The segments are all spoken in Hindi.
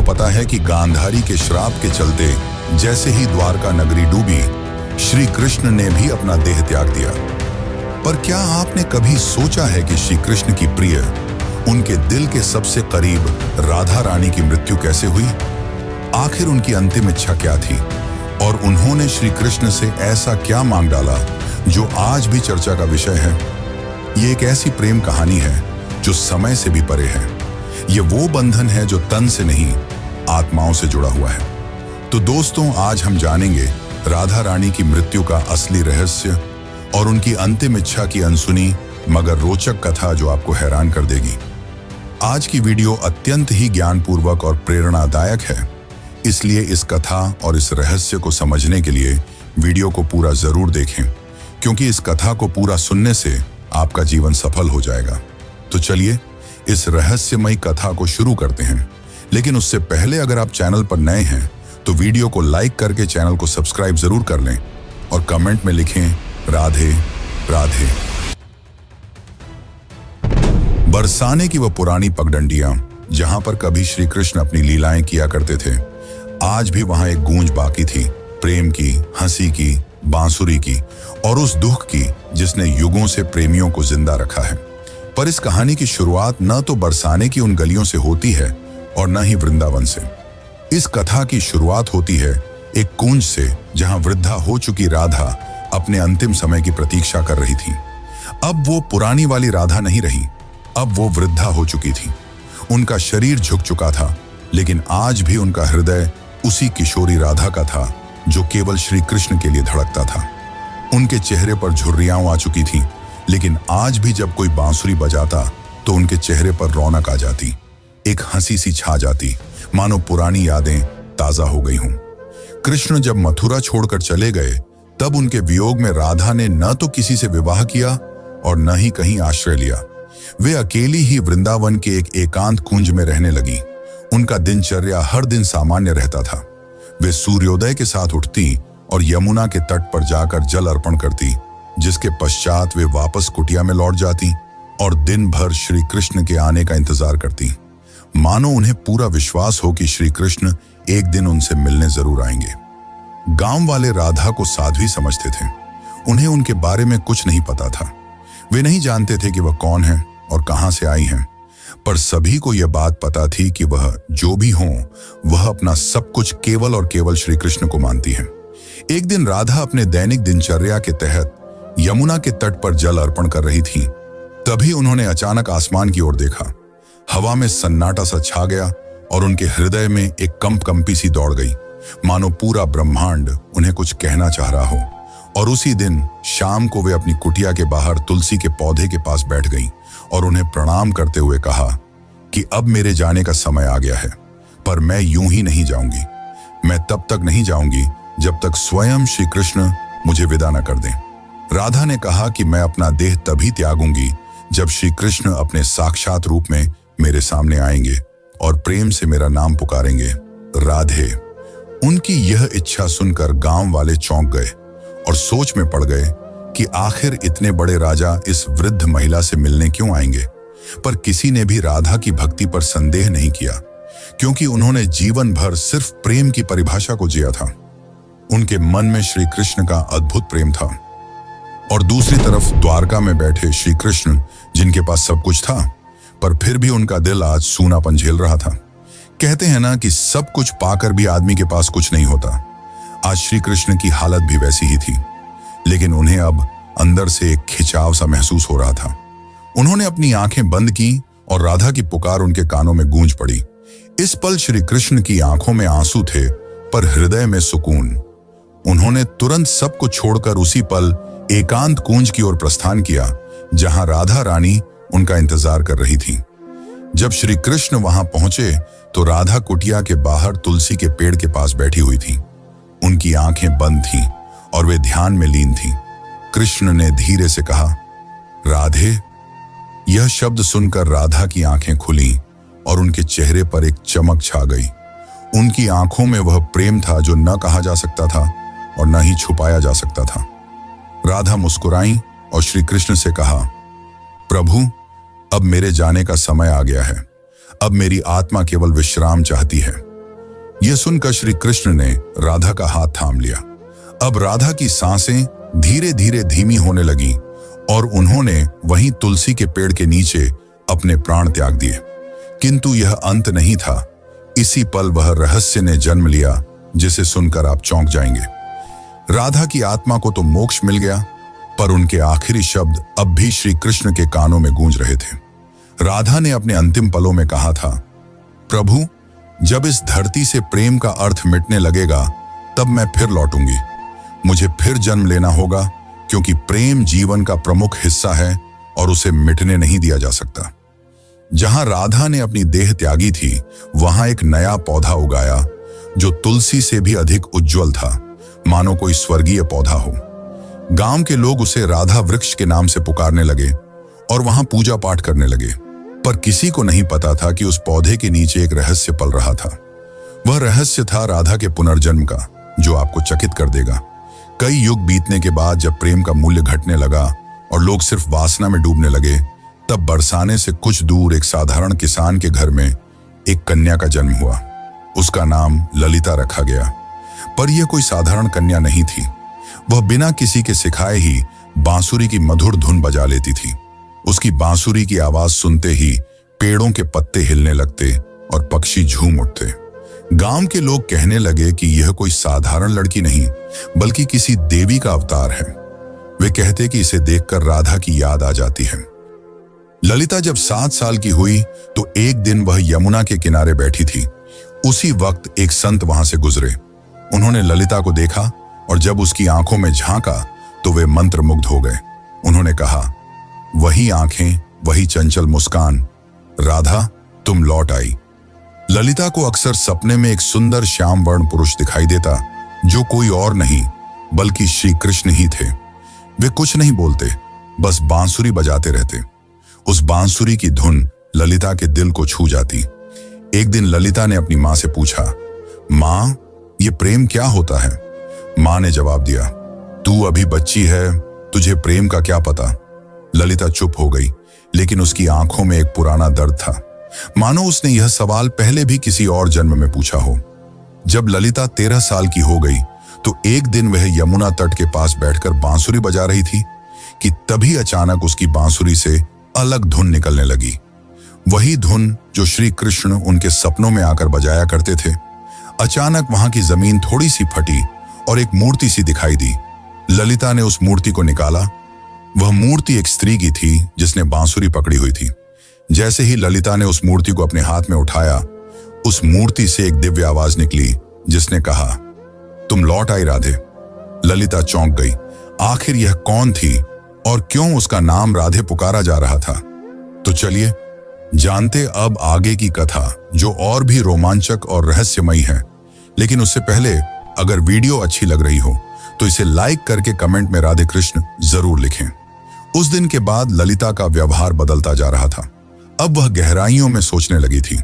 पता है कि गांधारी के श्राप के चलते जैसे ही द्वारका नगरी डूबी, श्री कृष्ण ने भी अपना देह त्याग दिया। पर क्या आपने कभी सोचा है कि श्री कृष्ण की प्रिय, उनके दिल के सबसे करीब राधा रानी की मृत्यु कैसे हुई? आखिर उनकी अंतिम इच्छा क्या थी और उन्होंने श्री कृष्ण से ऐसा क्या मांग डाला जो आज भी चर्चा का विषय है? ये एक ऐसी प्रेम कहानी है जो समय से भी परे है। ये वो बंधन है जो तन से नहीं, आत्माओं से जुड़ा हुआ है। तो दोस्तों, आज हम जानेंगे राधा रानी की मृत्यु का असली रहस्य और उनकी अंतिम इच्छा की अनसुनी मगर रोचक कथा जो आपको हैरान कर देगी। आज की वीडियो अत्यंत ही ज्ञानपूर्वक और प्रेरणादायक है, इसलिए इस कथा और इस रहस्य को समझने के लिए वीडियो को पूरा जरूर देखें, क्योंकि इस कथा को पूरा सुनने से आपका जीवन सफल हो जाएगा। तो चलिए इस रहस्यमयी कथा को शुरू करते हैं। लेकिन उससे पहले अगर आप चैनल पर नए हैं तो वीडियो को लाइक करके चैनल को सब्सक्राइब जरूर कर लें और कमेंट में लिखें राधे राधे। बरसाने की वह पुरानी पगडंडियां जहां पर कभी श्री कृष्ण अपनी लीलाएं किया करते थे, आज भी वहां एक गूंज बाकी थी, प्रेम की, हंसी की, बांसुरी की और उस दुख की जिसने युगों से प्रेमियों को जिंदा रखा है। पर इस कहानी की शुरुआत न तो बरसाने की उन गलियों से होती है और न ही वृंदावन से। इस कथा की शुरुआत होती है एक कुंज से, जहां वृद्धा हो चुकी राधा अपने अंतिम समय की प्रतीक्षा कर रही थी। अब वो पुरानी वाली राधा नहीं रही, अब वो वृद्धा हो चुकी थी। उनका शरीर झुक चुका था, लेकिन आज भी उनका हृदय उसी किशोरी राधा का था जो केवल श्री कृष्ण के लिए धड़कता था। उनके चेहरे पर झुर्रियां आ चुकी थीं, लेकिन आज भी जब कोई बांसुरी बजाता तो उनके चेहरे पर रौनक आ जाती, एक हंसी सी छा जाती, मानो पुरानी यादें ताजा हो गई हों। कृष्ण जब मथुरा छोड़कर चले गए, तब उनके वियोग में राधा ने न तो किसी से विवाह किया और न ही कहीं आश्रय लिया। वे अकेली ही वृंदावन के एक एकांत कुंज में रहने लगी। उनका दिनचर्या हर दिन सामान्य रहता था। वे सूर्योदय के साथ उठती और यमुना के तट पर जाकर जल अर्पण करती, जिसके पश्चात वे वापस कुटिया में लौट जाती और दिन भर श्री कृष्ण के आने का इंतजार करती, मानो उन्हें पूरा विश्वास हो कि श्री कृष्ण एक दिन उनसे मिलने जरूर आएंगे। गांव वाले राधा को साध्वी समझते थे। उन्हें उनके बारे में कुछ नहीं पता था। वे नहीं जानते थे कि वह कौन है और कहां से आई हैं, पर सभी को यह बात पता थी कि वह जो भी हो, वह अपना सब कुछ केवल और केवल श्री कृष्ण को मानती है। एक दिन राधा अपने दैनिक दिनचर्या के तहत यमुना के तट पर जल अर्पण कर रही थी। तभी उन्होंने अचानक आसमान की ओर देखा। हवा में सन्नाटा सा छा गया और उनके हृदय में एक कंपी सी दौड़ गई, मानो पूरा ब्रह्मांड उन्हें कुछ कहना चाह रहा हो। और उसी दिन शाम को वे अपनी कुटिया के बाहर तुलसी के पौधे के पास बैठ गईं और उन्हें प्रणाम करते हुए कहा कि अब मेरे जाने का समय आ गया है, पर मैं यूं ही नहीं जाऊंगी। मैं तब तक नहीं जाऊंगी जब तक स्वयं श्री कृष्ण मुझे विदा न कर दें। राधा ने कहा कि मैं अपना देह तभी त्यागूंगी जब श्री कृष्ण अपने साक्षात रूप में मेरे सामने आएंगे और प्रेम से मेरा नाम पुकारेंगे, राधे। उनकी यह इच्छा सुनकर गांव वाले चौंक गए और सोच में पड़ गए कि आखिर इतने बड़े राजा इस वृद्ध महिला से मिलने क्यों आएंगे। पर किसी ने भी राधा की भक्ति पर संदेह नहीं किया, क्योंकि उन्होंने जीवन भर सिर्फ प्रेम की परिभाषा को जिया था। उनके मन में श्री कृष्ण का अद्भुत प्रेम था और दूसरी तरफ द्वारका में बैठे श्री कृष्ण, जिनके पास सब कुछ था, पर फिर भी उनका दिल आज सूनापन झेल रहा था। कहते हैं ना कि सब कुछ पाकर भी आदमी के पास कुछ नहीं होता। आज श्री कृष्ण की हालत भी वैसी ही थी, लेकिन उन्हें अब अंदर से एक खिंचाव सा महसूस हो रहा था। उन्होंने अपनी आंखें बंद की और राधा की पुकार उनके कानों में गूंज पड़ी। इस पल श्री कृष्ण की आंखों में आंसू थे, पर हृदय में सुकून। उन्होंने तुरंत सब कुछ छोड़कर उसी पल एकांत कुंज की ओर प्रस्थान किया, जहां राधा रानी उनका इंतजार कर रही थी। जब श्री कृष्ण वहां पहुंचे तो राधा कुटिया के बाहर तुलसी के पेड़ के पास बैठी हुई थी। उनकी आंखें बंद थीं और वे ध्यान में लीन थीं। कृष्ण ने धीरे से कहा, राधे। यह शब्द सुनकर राधा की आंखें खुली और उनके चेहरे पर एक चमक छा गई। उनकी आंखों में वह प्रेम था जो न कहा जा सकता था और न ही छुपाया जा सकता था। राधा मुस्कुराई और श्री कृष्ण से कहा, प्रभु, अब मेरे जाने का समय आ गया है। अब मेरी आत्मा केवल विश्राम चाहती है। यह सुनकर श्री कृष्ण ने राधा का हाथ थाम लिया। अब राधा की सांसें धीरे धीरे धीमी होने लगी और उन्होंने वहीं तुलसी के पेड़ के नीचे अपने प्राण त्याग दिए। किंतु यह अंत नहीं था। इसी पल वह रहस्य ने जन्म लिया जिसे सुनकर आप चौंक जाएंगे। राधा की आत्मा को तो मोक्ष मिल गया, पर उनके आखिरी शब्द अब भी श्री कृष्ण के कानों में गूंज रहे थे। राधा ने अपने अंतिम पलों में कहा था, प्रभु, जब इस धरती से प्रेम का अर्थ मिटने लगेगा तब मैं फिर लौटूंगी। मुझे फिर जन्म लेना होगा, क्योंकि प्रेम जीवन का प्रमुख हिस्सा है और उसे मिटने नहीं दिया जा सकता। जहां राधा ने अपनी देह त्यागी थी, वहां एक नया पौधा उगाया जो तुलसी से भी अधिक उज्जवल था, मानो कोई स्वर्गीय पौधा हो। गांव के लोग उसे राधा वृक्ष के नाम से पुकारने लगे और वहां पूजा पाठ करने लगे। पर किसी को नहीं पता था कि उस पौधे के नीचे एक रहस्य पल रहा था। वह रहस्य था राधा के पुनर्जन्म का, जो आपको चकित कर देगा। कई युग बीतने के बाद जब प्रेम का मूल्य घटने लगा और लोग सिर्फ वासना में डूबने लगे, तब बरसाने से कुछ दूर एक साधारण किसान के घर में एक कन्या का जन्म हुआ। उसका नाम ललिता रखा गया। पर यह कोई साधारण कन्या नहीं थी। वह बिना किसी के सिखाए ही बांसुरी की मधुर धुन बजा लेती थी। उसकी बांसुरी की आवाज सुनते ही पेड़ों के पत्ते हिलने लगते और पक्षी झूम उठते। गांव के लोग कहने लगे कि यह कोई साधारण लड़की नहीं, बल्कि किसी देवी का अवतार है। वे कहते कि इसे देखकर राधा की याद आ जाती है। ललिता जब 7 साल की हुई तो एक दिन वह यमुना के किनारे बैठी थी। उसी वक्त एक संत वहां से गुजरे। उन्होंने ललिता को देखा और जब उसकी आंखों में झांका तो वे मंत्रमुग्ध हो गए। उन्होंने कहा, वही आंखें, वही चंचल मुस्कान, राधा तुम लौट आई। ललिता को अक्सर सपने में एक सुंदर श्याम वर्ण पुरुष दिखाई देता, जो कोई और नहीं बल्कि श्री कृष्ण ही थे। वे कुछ नहीं बोलते, बस बांसुरी बजाते रहते। उस बांसुरी की धुन ललिता के दिल को छू जाती। एक दिन ललिता ने अपनी माँ से पूछा, माँ, ये प्रेम क्या होता है? माँ ने जवाब दिया, तू अभी बच्ची है, तुझे प्रेम का क्या पता। ललिता चुप हो गई, लेकिन उसकी आंखों में एक पुराना दर्द था, मानो उसने यह सवाल पहले भी किसी और जन्म में पूछा हो। जब ललिता 13 साल की हो गई तो एक दिन वह यमुना तट के पास बैठकर बांसुरी बजा रही थी कि तभी अचानक उसकी बांसुरी से अलग धुन निकलने लगी। वही धुन जो श्री कृष्ण उनके सपनों में आकर बजाया करते थे। अचानक वहां की जमीन थोड़ी सी फटी और एक मूर्ति सी दिखाई दी। ललिता ने उस मूर्ति को निकाला। वह मूर्ति एक स्त्री की थी जिसने बांसुरी पकड़ी हुई थी। जैसे ही ललिता ने उस मूर्ति को अपने हाथ में उठाया, उस मूर्ति से एक दिव्य आवाज निकली जिसने कहा, तुम लौट आई राधे। ललिता चौंक गई। आखिर यह कौन थी और क्यों उसका नाम राधे पुकारा जा रहा था? तो चलिए जानते अब आगे की कथा, जो और भी रोमांचक और रहस्यमयी है। लेकिन उससे पहले अगर वीडियो अच्छी लग रही हो तो इसे लाइक करके कमेंट में राधे कृष्ण जरूर लिखें। उस दिन के बाद ललिता का व्यवहार बदलता जा रहा था। अब वह गहराइयों में सोचने लगी थी।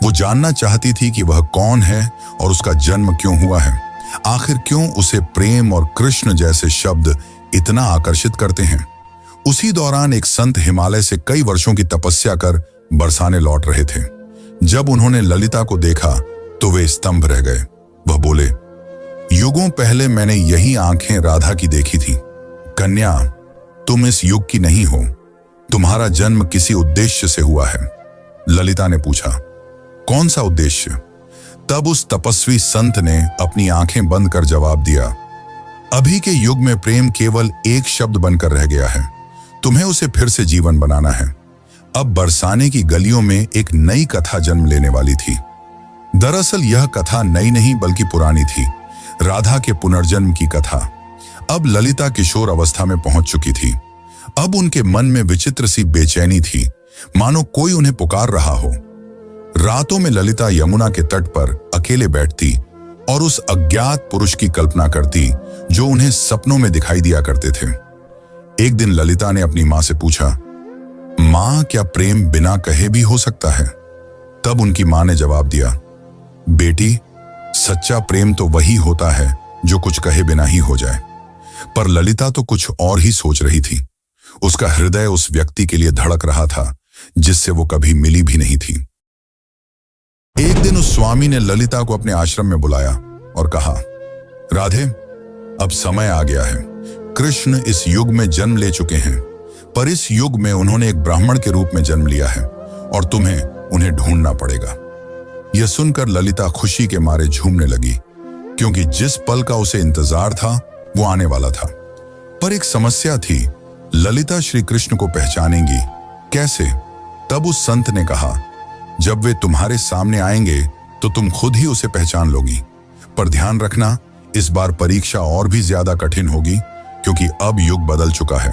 वो जानना चाहती थी कि वह कौन है और उसका जन्म क्यों हुआ है। आखिर क्यों उसे प्रेम और कृष्ण जैसे शब्द इतना आकर्षित करते हैं। उसी दौरान एक संत हिमालय से कई वर्षों की तपस्या कर बरसाने लौट रहे थे। जब उन्होंने ललिता को देखा तो वे स्तंभ रह गए। वह बोले, युगों पहले मैंने यही आंखें राधा की देखी थी। कन्या, तुम इस युग की नहीं हो। तुम्हारा जन्म किसी उद्देश्य से हुआ है। ललिता ने पूछा, कौन सा उद्देश्य? तब उस तपस्वी संत ने अपनी आंखें बंद कर जवाब दिया, अभी के युग में प्रेम केवल एक शब्द बनकर रह गया है। तुम्हें उसे फिर से जीवन बनाना है। अब बरसाने की गलियों में एक नई कथा जन्म लेने वाली थी। दरअसल यह कथा नई नहीं बल्कि पुरानी थी, राधा के पुनर्जन्म की कथा। अब ललिता किशोर अवस्था में पहुंच चुकी थी। अब उनके मन में विचित्र सी बेचैनी थी, मानो कोई उन्हें पुकार रहा हो। रातों में ललिता यमुना के तट पर अकेले बैठती और उस अज्ञात पुरुष की कल्पना करती जो उन्हें सपनों में दिखाई दिया करते थे। एक दिन ललिता ने अपनी मां से पूछा, मां, क्या प्रेम बिना कहे भी हो सकता है? तब उनकी मां ने जवाब दिया, बेटी, सच्चा प्रेम तो वही होता है जो कुछ कहे बिना ही हो जाए। पर ललिता तो कुछ और ही सोच रही थी। उसका हृदय उस व्यक्ति के लिए धड़क रहा था जिससे वो कभी मिली भी नहीं थी। एक दिन उस स्वामी ने ललिता को अपने आश्रम में बुलाया और कहा, राधे, अब समय आ गया है। कृष्ण इस युग में जन्म ले चुके हैं, पर इस युग में उन्होंने एक ब्राह्मण के रूप में जन्म लिया है और तुम्हें उन्हें ढूंढना पड़ेगा। यह सुनकर ललिता खुशी के मारे झूमने लगी, क्योंकि जिस पल का उसे इंतजार था वो आने वाला था। पर एक समस्या थी, ललिता श्री कृष्ण को पहचानेंगी कैसे? तब उस संत ने कहा, जब वे तुम्हारे सामने आएंगे तो तुम खुद ही उसे पहचान लोगी। पर ध्यान रखना, इस बार परीक्षा और भी ज्यादा कठिन होगी, क्योंकि अब युग बदल चुका है।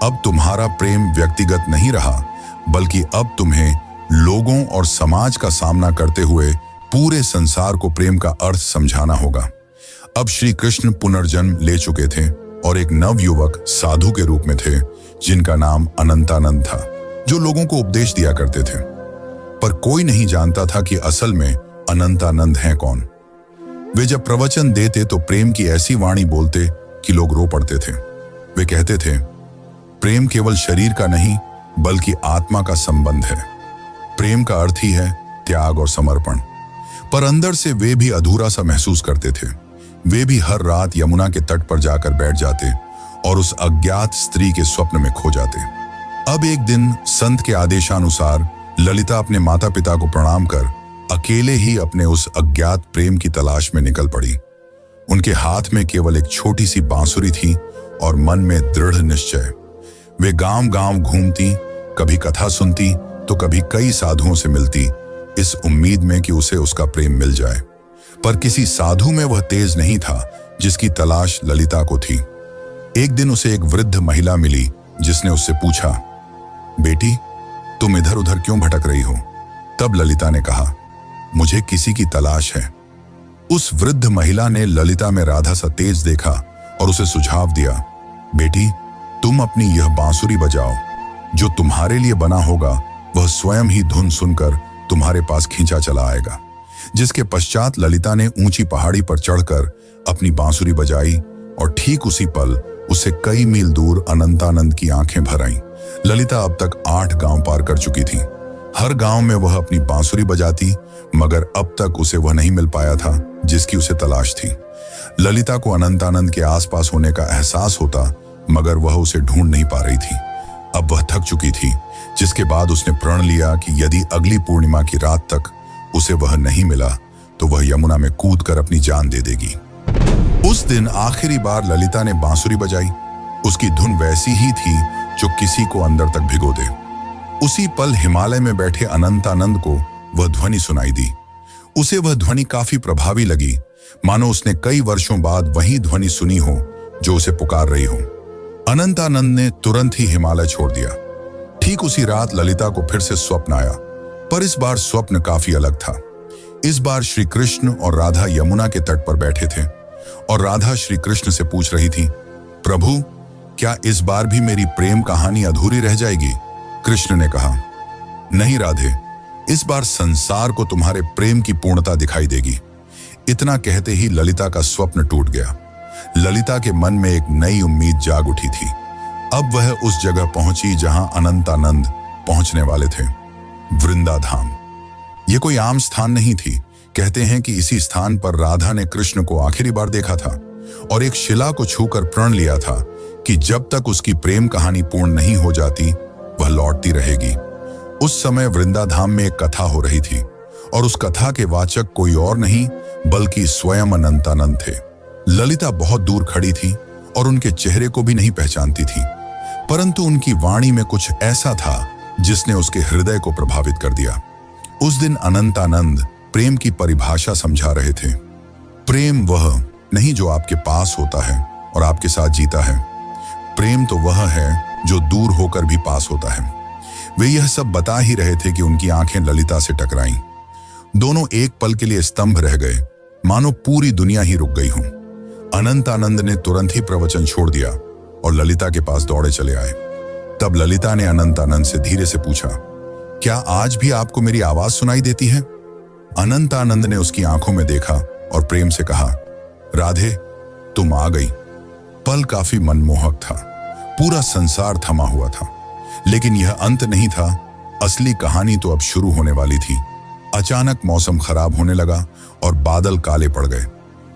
अब तुम्हारा प्रेम व्यक्तिगत नहीं रहा, बल्कि अब तुम्हें लोगों और समाज का सामना करते हुए पूरे संसार को प्रेम का अर्थ समझाना होगा। अब श्री कृष्ण पुनर्जन्म ले चुके थे और एक नव युवक साधु के रूप में थे, जिनका नाम अनंतानंद था, जो लोगों को उपदेश दिया करते थे। पर कोई नहीं जानता था कि असल में अनंतानंद हैं कौन। वे जब प्रवचन देते तो प्रेम की ऐसी वाणी बोलते कि लोग रो पड़ते थे। वे कहते थे, प्रेम केवल शरीर का नहीं बल्कि आत्मा का संबंध है। प्रेम का अर्थ ही है त्याग और समर्पण। पर अंदर से वे भी अधूरा सा महसूस करते थे। वे भी हर रात यमुना के तट पर जाकर बैठ जाते और उस अज्ञात स्त्री के स्वप्न में खो जाते। अब एक दिन संत के आदेशानुसार ललिता अपने माता पिता को प्रणाम कर अकेले ही अपने उस अज्ञात प्रेम की तलाश में निकल पड़ी। उनके हाथ में केवल एक छोटी सी बांसुरी थी और मन में दृढ़ निश्चय। वे गांव-गांव घूमती, कभी कथा सुनती तो कभी कई साधुओं से मिलती, इस उम्मीद में कि उसे उसका प्रेम मिल जाए। पर किसी साधु में वह तेज नहीं था जिसकी तलाश ललिता को थी। एक दिन उसे एक वृद्ध महिला मिली, जिसने उससे पूछा, बेटी, तुम इधर उधर क्यों भटक रही हो? तब ललिता ने कहा, मुझे किसी की तलाश है। उस वृद्ध महिला ने ललिता में राधा सा तेज देखा और उसे सुझाव दिया, बेटी, तुम अपनी यह बांसुरी बजाओ। जो तुम्हारे लिए बना होगा वह स्वयं ही धुन सुनकर तुम्हारे पास खींचा चला आएगा। जिसके पश्चात ललिता ने ऊंची पहाड़ी पर चढ़कर अपनी बांसुरी बजाई और ठीक उसी पल उसे कई मील दूर अनंतानंद की आंखें भर आईं। ललिता अब तक 8 गांव पार कर चुकी थी। हर गांव में वह अपनी बांसुरी बजाती, मगर अब तक उसे वह नहीं मिल पाया था जिसकी उसे तलाश थी। ललिता को अनंतानंद के आसपास होने का एहसास होता, मगर वह उसे ढूंढ नहीं पा रही थी। अब वह थक चुकी थी, जिसके बाद उसने प्रण लिया कि यदि अगली पूर्णिमा की रात तक उसे वह नहीं मिला तो वह यमुना में कूदकर अपनी जान दे देगी। उस दिन आखिरी बार ललिता ने बांसुरी बजाई। उसकी धुन वैसी ही थी जो किसी को अंदर तक भिगो दे। उसी पल हिमालय में बैठे अनंतानंद को वह ध्वनि सुनाई दी। उसे वह ध्वनि काफी प्रभावी लगी, मानो उसने कई वर्षों बाद वही ध्वनि सुनी हो जो उसे पुकार रही हो। अनंतानंद ने तुरंत ही हिमालय छोड़ दिया। ठीक उसी रात ललिता को फिर से स्वप्न आया, पर इस बार स्वप्न काफी अलग था। इस बार श्री कृष्ण और राधा यमुना के तट पर बैठे थे और राधा श्री कृष्ण से पूछ रही थी, प्रभु, क्या इस बार भी मेरी प्रेम कहानी अधूरी रह जाएगी? कृष्ण ने कहा, नहीं राधे, इस बार संसार को तुम्हारे प्रेम की पूर्णता दिखाई देगी। इतना कहते ही ललिता का स्वप्न टूट गया। ललिता के मन में एक नई उम्मीद जाग उठी थी। अब वह उस जगह पहुंची जहां अनंतानंद पहुंचने वाले थे, वृंदाधाम। यह कोई आम स्थान नहीं थी। कहते हैं कि इसी स्थान पर राधा ने कृष्ण को आखिरी बार देखा था और एक शिला को छूकर प्रण लिया था कि जब तक उसकी प्रेम कहानी पूर्ण नहीं हो जाती वह लौटती रहेगी। उस समय वृंदाधाम में एक कथा हो रही थी और उस कथा के वाचक कोई और नहीं बल्कि स्वयं अनंतानंद थे। ललिता बहुत दूर खड़ी थी और उनके चेहरे को भी नहीं पहचानती थी, परंतु उनकी वाणी में कुछ ऐसा था जिसने उसके हृदय को प्रभावित कर दिया। उस दिन अनंतानंद प्रेम की परिभाषा समझा रहे थे। प्रेम वह नहीं जो आपके पास होता है और आपके साथ जीता है। प्रेम तो वह है जो दूर होकर भी पास होता है। वे यह सब बता ही रहे थे कि उनकी आंखें ललिता से टकराईं। दोनों एक पल के लिए स्तंभ रह गए, मानो पूरी दुनिया ही रुक गई हो। अनंतानंद ने तुरंत ही प्रवचन छोड़ दिया और ललिता के पास दौड़े चले आए। तब ललिता ने अनंतानंद से धीरे से पूछा, क्या आज भी आपको मेरी आवाज सुनाई देती है? अनंतानंद ने उसकी आंखों में देखा और प्रेम से कहा, राधे, तुम आ गई। पल काफी मनमोहक था। पूरा संसार थमा हुआ था, लेकिन यह अंत नहीं था। असली कहानी तो अब शुरू होने वाली थी। अचानक मौसम खराब होने लगा और बादल काले पड़ गए,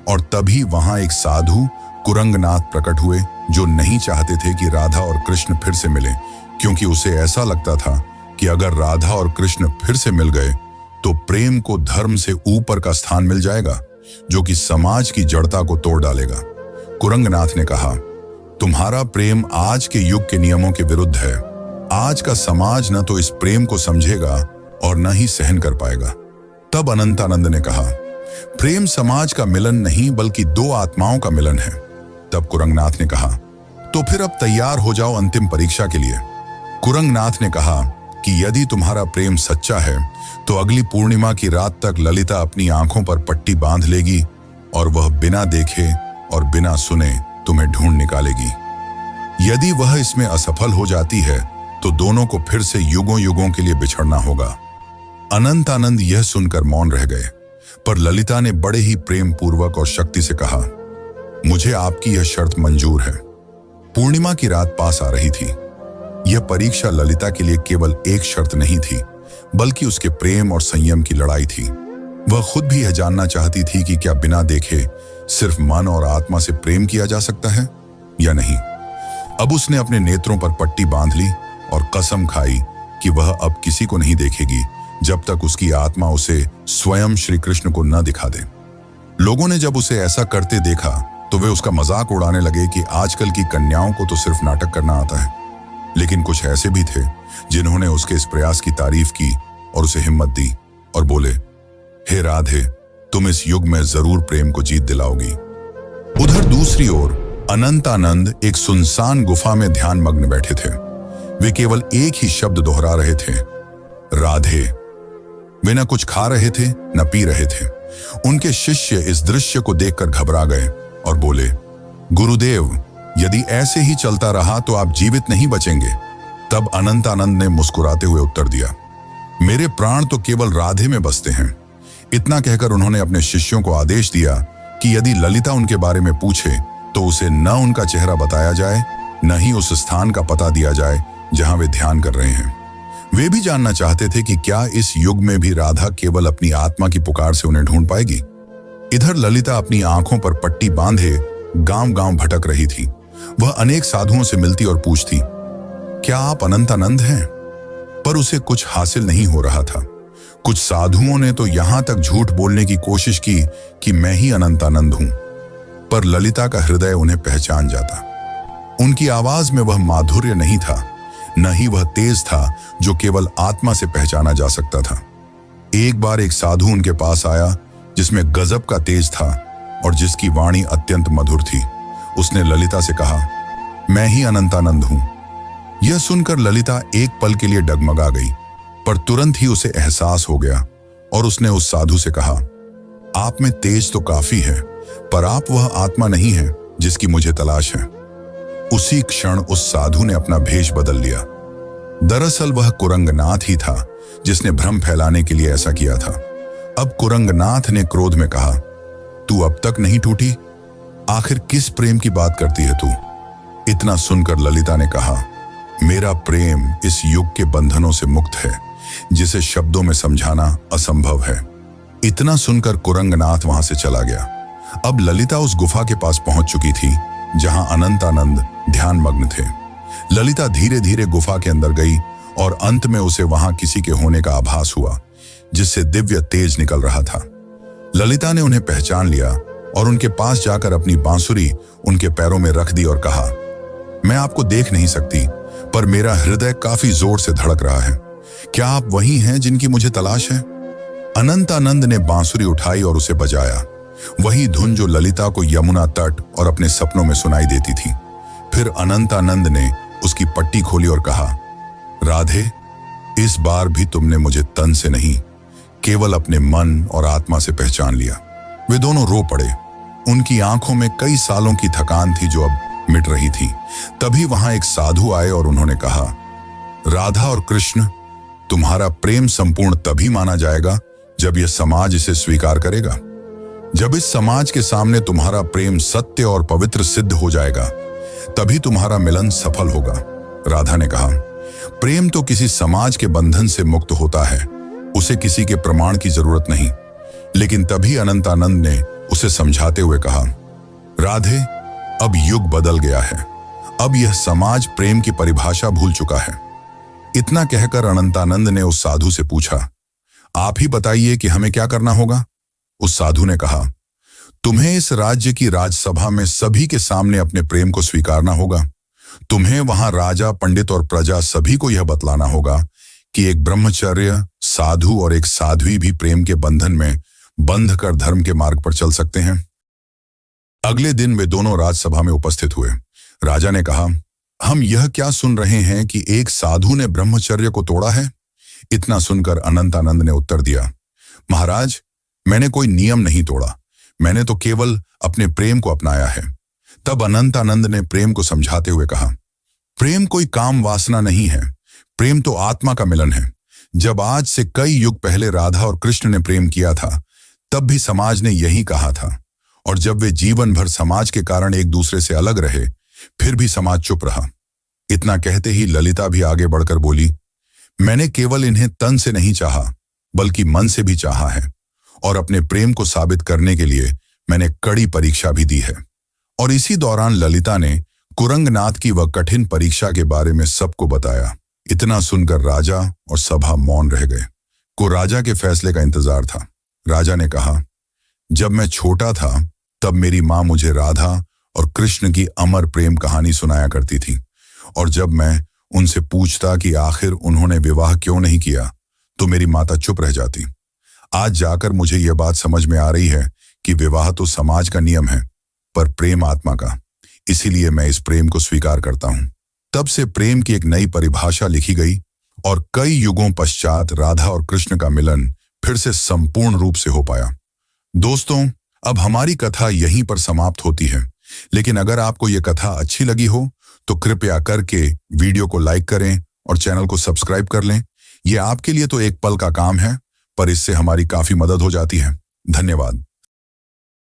और तभी वहां एक साधु कुरंगनाथ प्रकट हुए, जो नहीं चाहते थे कि राधा और कृष्ण फिर से मिलें, क्योंकि उसे ऐसा लगता था कि अगर राधा और कृष्ण फिर से मिल गए तो प्रेम को धर्म से ऊपर का स्थान मिल जाएगा, जो कि समाज की जड़ता को तोड़ डालेगा। कुरंगनाथ ने कहा, तुम्हारा प्रेम आज के युग के नियमों के विरुद्ध है। आज का समाज न तो इस प्रेम को समझेगा और न ही सहन कर पाएगा। तब अनंतानंद ने कहा, प्रेम समाज का मिलन नहीं बल्कि दो आत्माओं का मिलन है। तब कुरंगनाथ ने कहा, तो फिर अब तैयार हो जाओ अंतिम परीक्षा के लिए। कुरंगनाथ ने कहा कि यदि तुम्हारा प्रेम सच्चा है तो अगली पूर्णिमा की रात तक ललिता अपनी आंखों पर पट्टी बांध लेगी और वह बिना देखे और बिना सुने तुम्हें ढूंढ निकालेगी। यदि वह इसमें असफल हो जाती है तो दोनों को फिर से युगों युगों के लिए बिछड़ना होगा। अनंतानंद यह सुनकर मौन रह गए, पर ललिता ने बड़े ही प्रेम पूर्वक और शक्ति से कहा, मुझे आपकी यह शर्त मंजूर है। पूर्णिमा की रात पास आ रही थी। यह परीक्षा ललिता के लिए केवल एक शर्त नहीं थी, बल्कि उसके प्रेम और संयम की लड़ाई थी। वह खुद भी यह जानना चाहती थी कि क्या बिना देखे सिर्फ मन और आत्मा से प्रेम किया जा सकता है या नहीं। अब उसने अपने नेत्रों पर पट्टी बांध ली और कसम खाई कि वह अब किसी को नहीं देखेगी जब तक उसकी आत्मा उसे स्वयं श्री कृष्ण को न दिखा दे। लोगों ने जब उसे ऐसा करते देखा तो वे उसका मजाक उड़ाने लगे कि आजकल की कन्याओं को तो सिर्फ नाटक करना आता है। लेकिन कुछ ऐसे भी थे जिन्होंने उसके इस प्रयास की तारीफ की और उसे हिम्मत दी और बोले, हे राधे, तुम इस युग में जरूर प्रेम को जीत दिलाओगी। उधर दूसरी ओर अनंतानंद एक सुनसान गुफा में ध्यान मग्न बैठे थे। वे केवल एक ही शब्द दोहरा रहे थे, राधे। वे न कुछ खा रहे थे न पी रहे थे। उनके शिष्य इस दृश्य को देखकर घबरा गए और बोले, गुरुदेव, यदि ऐसे ही चलता रहा तो आप जीवित नहीं बचेंगे। तब अनंतानंद ने मुस्कुराते हुए उत्तर दिया, मेरे प्राण तो केवल राधे में बसते हैं। इतना कहकर उन्होंने अपने शिष्यों को आदेश दिया कि यदि ललिता उनके बारे में पूछे तो उसे न उनका चेहरा बताया जाए, न ही उस स्थान का पता दिया जाए जहां वे ध्यान कर रहे हैं। वे भी जानना चाहते थे कि क्या इस युग में भी राधा केवल अपनी आत्मा की पुकार से उन्हें ढूंढ पाएगी। इधर ललिता अपनी आंखों पर पट्टी बांधे गांव-गांव भटक रही थी। वह अनेक साधुओं से मिलती और पूछती, क्या आप अनंतानंद हैं? पर उसे कुछ हासिल नहीं हो रहा था। कुछ साधुओं ने तो यहां तक झूठ बोलने की कोशिश की कि मैं ही अनंतानंद हूं, पर ललिता का हृदय उन्हें पहचान जाता। उनकी आवाज में वह माधुर्य नहीं था, न ही वह तेज था जो केवल आत्मा से पहचाना जा सकता था। एक बार एक साधु उनके पास आया जिसमें गजब का तेज था और जिसकी वाणी अत्यंत मधुर थी। उसने ललिता से कहा, मैं ही अनंतानंद हूं। यह सुनकर ललिता एक पल के लिए डगमगा गई, पर तुरंत ही उसे एहसास हो गया और उसने उस साधु से कहा, आप में तेज तो काफी है, पर आप वह आत्मा नहीं है जिसकी मुझे तलाश है। उसी क्षण उस साधु ने अपना भेष बदल लिया। दरअसल वह कुरंगनाथ ही था जिसने भ्रम फैलाने के लिए ऐसा किया था। अब कुरंगनाथ ने क्रोध में कहा, तू अब तक नहीं टूटी? आखिर किस प्रेम की बात करती है तू? इतना सुनकर ललिता ने कहा, मेरा प्रेम इस युग के बंधनों से मुक्त है, जिसे शब्दों में समझाना असंभव है। इतना सुनकर कुरंगनाथ वहां से चला गया। अब ललिता उस गुफा के पास पहुंच चुकी थी जहां अनंतानंद ध्यान मग्न थे। ललिता धीरे धीरे गुफा के अंदर गई और अंत में उसे वहां किसी के होने का आभास हुआ, जिससे दिव्य तेज निकल रहा था। ललिता ने उन्हें पहचान लिया और उनके पास जाकर अपनी बांसुरी उनके पैरों में रख दी और कहा, मैं आपको देख नहीं सकती, पर मेरा हृदय काफी जोर से धड़क रहा है। क्या आप वही हैं जिनकी मुझे तलाश है? अनंतानंद ने बांसुरी उठाई और उसे बजाया, वही धुन जो ललिता को यमुना तट और अपने सपनों में सुनाई देती थी। फिर अनंतानंद ने उसकी पट्टी खोली और कहा, राधे, इस बार भी तुमने मुझे तन से नहीं, केवल अपने मन और आत्मा से पहचान लिया। वे दोनों रो पड़े। उनकी आंखों में कई सालों की थकान थी जो अब मिट रही थी। तभी वहां एक साधु आए और उन्होंने कहा, राधा और कृष्ण, तुम्हारा प्रेम संपूर्ण तभी माना जाएगा जब यह समाज इसे स्वीकार करेगा। जब इस समाज के सामने तुम्हारा प्रेम सत्य और पवित्र सिद्ध हो जाएगा, तभी तुम्हारा मिलन सफल होगा। राधा ने कहा, प्रेम तो किसी समाज के बंधन से मुक्त होता है, उसे किसी के प्रमाण की जरूरत नहीं। लेकिन तभी अनंतानंद ने उसे समझाते हुए कहा, राधे, अब युग बदल गया है। अब यह समाज प्रेम की परिभाषा भूल चुका है। इतना कहकर अनंतानंद ने उस साधु से पूछा, आप ही बताइए कि हमें क्या करना होगा। उस साधु ने कहा, तुम्हें इस राज्य की राजसभा में सभी के सामने अपने प्रेम को स्वीकारना होगा। तुम्हें वहां राजा, पंडित और प्रजा सभी को यह बतलाना होगा कि एक ब्रह्मचर्य साधु और एक साध्वी भी प्रेम के बंधन में बंध कर धर्म के मार्ग पर चल सकते हैं। अगले दिन वे दोनों राजसभा में उपस्थित हुए। राजा ने कहा, हम यह क्या सुन रहे हैं कि एक साधु ने ब्रह्मचर्य को तोड़ा है। इतना सुनकर अनंतानंद ने उत्तर दिया, महाराज, मैंने कोई नियम नहीं तोड़ा, मैंने तो केवल अपने प्रेम को अपनाया है। तब अनंतानंद ने प्रेम को समझाते हुए कहा, प्रेम कोई काम वासना नहीं है, प्रेम तो आत्मा का मिलन है। जब आज से कई युग पहले राधा और कृष्ण ने प्रेम किया था, तब भी समाज ने यही कहा था, और जब वे जीवन भर समाज के कारण एक दूसरे से अलग रहे, फिर भी समाज चुप रहा। इतना कहते ही ललिता भी आगे बढ़कर बोली, मैंने केवल इन्हें तन से नहीं चाहा, बल्कि मन से भी चाहा है, और अपने प्रेम को साबित करने के लिए मैंने कड़ी परीक्षा भी दी है। और इसी दौरान ललिता ने कुरंगनाथ की वह कठिन परीक्षा के बारे में सबको बताया। इतना सुनकर राजा और सभा मौन रह गए। को राजा के फैसले का इंतजार था। राजा ने कहा, जब मैं छोटा था तब मेरी माँ मुझे राधा और कृष्ण की अमर प्रेम कहानी सुनाया करती थी, और जब मैं उनसे पूछता कि आखिर उन्होंने विवाह क्यों नहीं किया, तो मेरी माता चुप रह जाती। आज जाकर मुझे यह बात समझ में आ रही है कि विवाह तो समाज का नियम है, पर प्रेम आत्मा का। इसीलिए मैं इस प्रेम को स्वीकार करता हूं। तब से प्रेम की एक नई परिभाषा लिखी गई, और कई युगों पश्चात राधा और कृष्ण का मिलन फिर से संपूर्ण रूप से हो पाया। दोस्तों, अब हमारी कथा यहीं पर समाप्त होती है, लेकिन अगर आपको यह कथा अच्छी लगी हो तो कृपया करके वीडियो को लाइक करें और चैनल को सब्सक्राइब कर लें। यह आपके लिए तो एक पल का काम है, पर इससे हमारी काफी मदद हो जाती है। धन्यवाद।